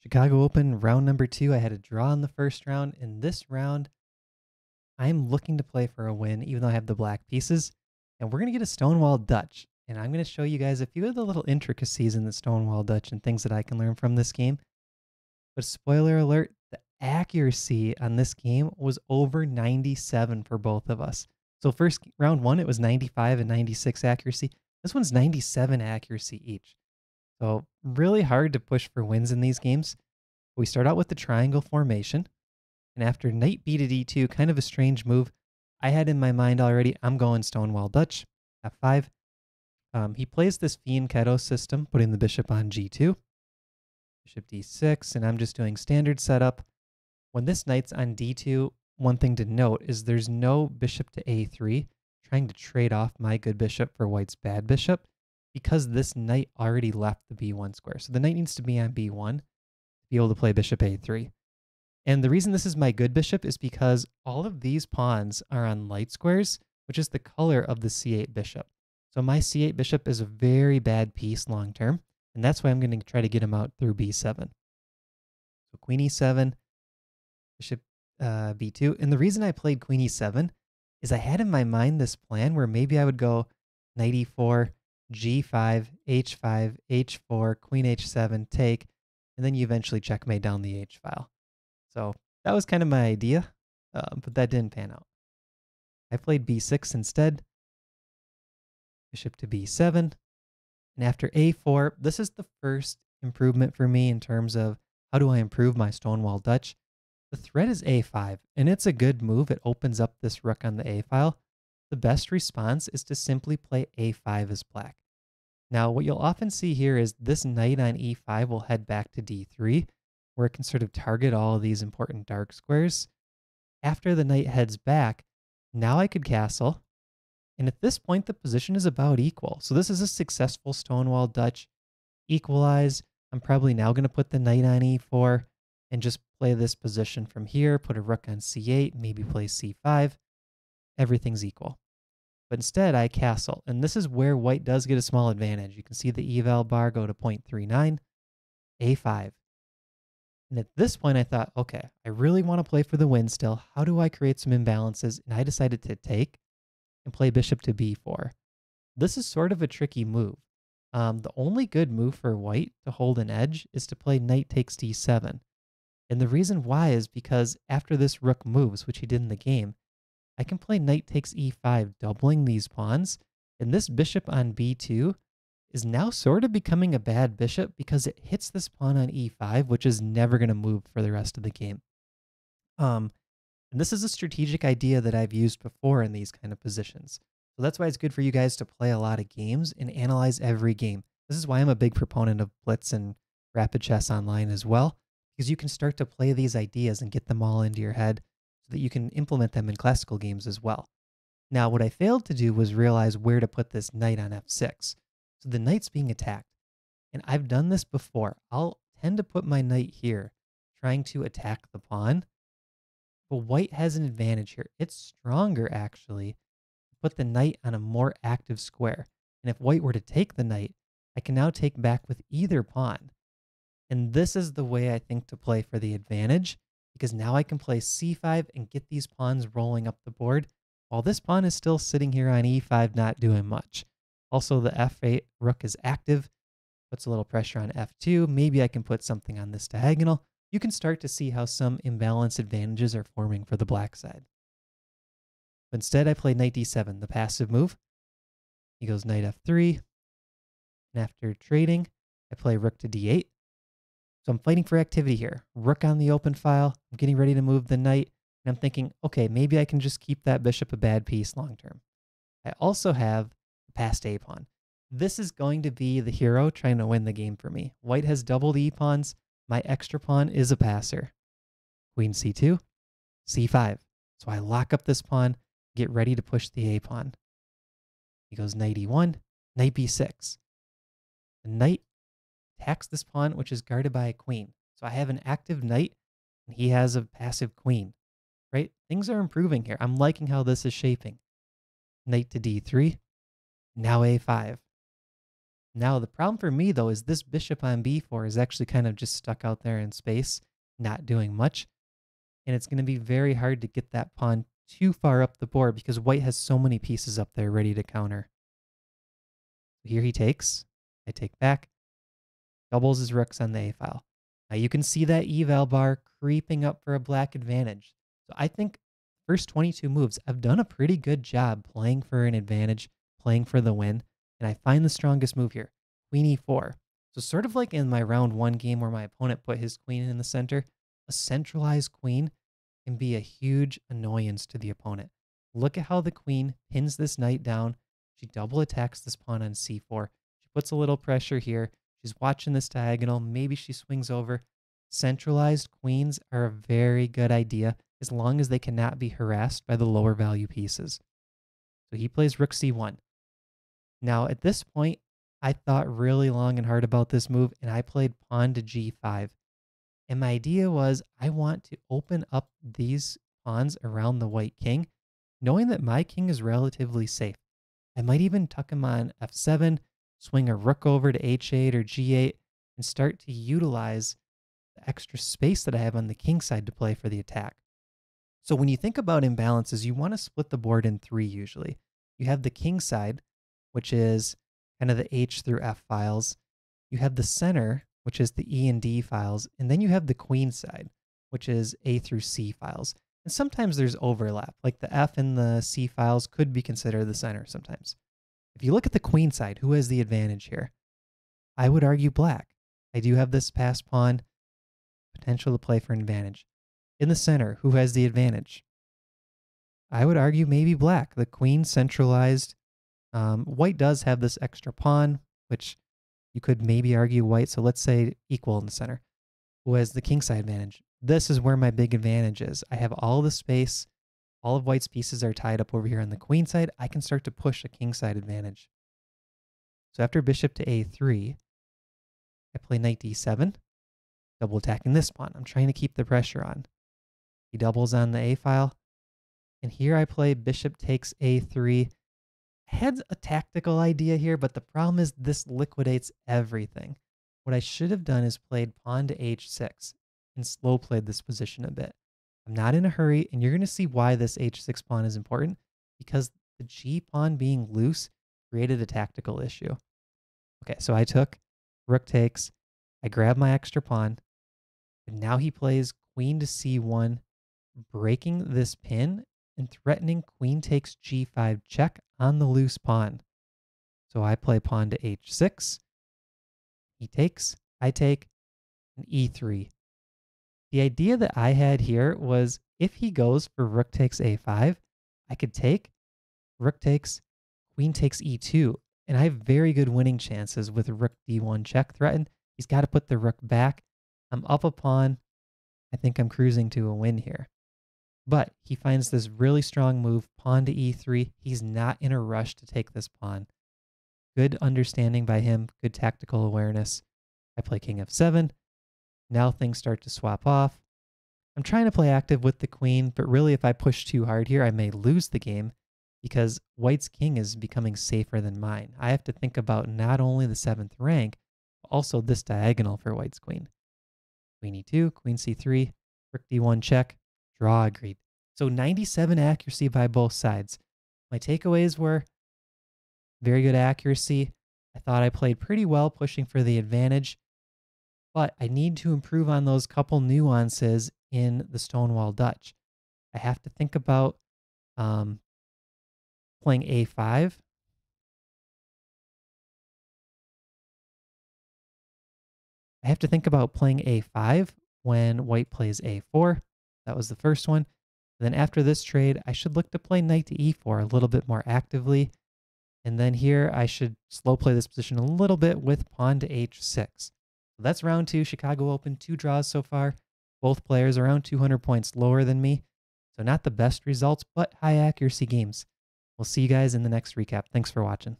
Chicago Open round number 2. I had a draw in the first round. In this round, I'm looking to play for a win, even though I have the black pieces. And we're going to get a Stonewall Dutch. And I'm going to show you guys a few of the little intricacies in the Stonewall Dutch and things that I can learn from this game. But spoiler alert, the accuracy on this game was over 97 for both of us. So first round 1, it was 95 and 96 accuracy. This one's 97 accuracy each. So really hard to push for wins in these games. We start out with the triangle formation. And after knight b to d2, kind of a strange move, I had in my mind already, I'm going Stonewall Dutch, f5. He plays this Fianchetto system, putting the bishop on g2, bishop d6, and I'm just doing standard setup. When this knight's on d2, one thing to note is there's no bishop to a3, trying to trade off my good bishop for white's bad bishop, because this knight already left the b1 square. So the knight needs to be on b1 to be able to play bishop a3. And the reason this is my good bishop is because all of these pawns are on light squares, which is the color of the c8 bishop. So my c8 bishop is a very bad piece long term, and that's why I'm going to try to get him out through b7. So queen e7, bishop b2. And the reason I played queen e7 is I had in my mind this plan where maybe I would go knight e4, g5, h5, h4, queen h7, take, and then you eventually checkmate down the h file. So that was kind of my idea, but that didn't pan out. I played b6 instead, bishop to b7, and after a4, this is the first improvement for me in terms of how do I improve my Stonewall Dutch. The threat is a5, and it's a good move. It opens up this rook on the a file. The best response is to simply play a5 as black. Now, what you'll often see here is this knight on e5 will head back to d3, where it can sort of target all of these important dark squares. After the knight heads back, now I could castle, and at this point the position is about equal. So this is a successful Stonewall Dutch. Equalize. I'm probably now going to put the knight on e4 and just play this position from here, put a rook on c8, maybe play c5. Everything's equal. But instead I castle, and this is where white does get a small advantage. You can see the eval bar go to 0.39, a5. And at this point I thought, okay, I really want to play for the win still. How do I create some imbalances? And I decided to take and play bishop to b4. This is sort of a tricky move. The only good move for white to hold an edge is to play knight takes d7. And the reason why is because after this rook moves, which he did in the game, I can play knight takes e5, doubling these pawns, and this bishop on b2 is now sort of becoming a bad bishop because it hits this pawn on e5, which is never going to move for the rest of the game. And this is a strategic idea that I've used before in these kind of positions. So that's why it's good for you guys to play a lot of games and analyze every game. This is why I'm a big proponent of Blitz and Rapid Chess Online as well, because you can start to play these ideas and get them all into your head so that you can implement them in classical games as well. Now, what I failed to do was realize where to put this knight on f6. So the knight's being attacked. And I've done this before. I'll tend to put my knight here, trying to attack the pawn. But white has an advantage here. It's stronger, actually, to put the knight on a more active square. And if white were to take the knight, I can now take back with either pawn. And this is the way I think to play for the advantage, because now I can play c5 and get these pawns rolling up the board, while this pawn is still sitting here on e5 not doing much. Also, the f8 rook is active, puts a little pressure on f2. Maybe I can put something on this diagonal. You can start to see how some imbalance advantages are forming for the black side. But instead, I play knight d7, the passive move. He goes knight f3. And after trading, I play rook to d8. So I'm fighting for activity here. Rook on the open file. I'm getting ready to move the knight. And I'm thinking, okay, maybe I can just keep that bishop a bad piece long term. I also have the passed a pawn. This is going to be the hero trying to win the game for me. White has doubled e pawns. My extra pawn is a passer. Queen c2, c5. So I lock up this pawn, get ready to push the a pawn. He goes knight e1, knight b6. The knight attacks this pawn, which is guarded by a queen. So I have an active knight, and he has a passive queen. Right? Things are improving here. I'm liking how this is shaping. Knight to d3, now a5. Now, the problem for me, though, is this bishop on b4 is actually kind of just stuck out there in space, not doing much. And it's going to be very hard to get that pawn too far up the board because white has so many pieces up there ready to counter. Here he takes. I take back. Doubles his rooks on the A file. Now you can see that eval bar creeping up for a black advantage. So I think first 22 moves, I've done a pretty good job playing for an advantage, playing for the win. And I find the strongest move here, Queen E4. So sort of like in my round 1 game where my opponent put his queen in the center, a centralized queen can be a huge annoyance to the opponent. Look at how the queen pins this knight down. She double attacks this pawn on c4. She puts a little pressure here. She's watching this diagonal. Maybe she swings over. Centralized queens are a very good idea as long as they cannot be harassed by the lower value pieces. So he plays rook c1. Now at this point, I thought really long and hard about this move, and I played pawn to g5. And my idea was I want to open up these pawns around the white king, knowing that my king is relatively safe. I might even tuck him on f7, swing a rook over to h8 or g8, and start to utilize the extra space that I have on the king side to play for the attack. So when you think about imbalances, you want to split the board in 3 usually. You have the king side, which is kind of the h through f files. You have the center, which is the E and D files, and then you have the queen side, which is A through C files. And sometimes there's overlap, like the F and the C files could be considered the center sometimes. If you look at the queen side, who has the advantage here? I would argue black. I do have this passed pawn, potential to play for an advantage. In the center, who has the advantage? I would argue maybe black. The queen centralized. White does have this extra pawn, which you could maybe argue white, so let's say equal in the center. Who has the king side advantage? This is where my big advantage is. I have all the space. All of white's pieces are tied up over here on the queen side. I can start to push a king side advantage. So after bishop to a3, I play knight d7, double attacking this pawn. I'm trying to keep the pressure on. He doubles on the a file. And here I play bishop takes a3. I had a tactical idea here, but the problem is this liquidates everything. What I should have done is played pawn to h6 and slow played this position a bit. I'm not in a hurry, and you're going to see why this h6 pawn is important, because the g pawn being loose created a tactical issue. Okay, so I took rook takes, I grab my extra pawn, and now he plays queen to c1, breaking this pin and threatening queen takes g5 check on the loose pawn. So I play pawn to h6. He takes, I take, and e3. The idea that I had here was if he goes for rook takes a5, I could take, rook takes, queen takes e2. And I have very good winning chances with rook d1 check threatened. He's got to put the rook back. I'm up a pawn. I think I'm cruising to a win here. But he finds this really strong move, pawn to e3. He's not in a rush to take this pawn. Good understanding by him, good tactical awareness. I play king f7. Now things start to swap off. I'm trying to play active with the queen, but really if I push too hard here, I may lose the game because white's king is becoming safer than mine. I have to think about not only the 7th rank, but also this diagonal for white's queen. Queen e2, queen c3, rook d1 check. Draw agreed. So 97 accuracy by both sides. My takeaways were very good accuracy. I thought I played pretty well pushing for the advantage, but I need to improve on those couple nuances in the Stonewall Dutch. I have to think about playing a5. I have to think about playing a5 when white plays a4. That was the first one. And then after this trade, I should look to play knight to e4 a little bit more actively. And then here, I should slow play this position a little bit with pawn to h6. So that's round 2, Chicago Open, 2 draws so far. Both players around 200 points lower than me. So not the best results, but high accuracy games. We'll see you guys in the next recap. Thanks for watching.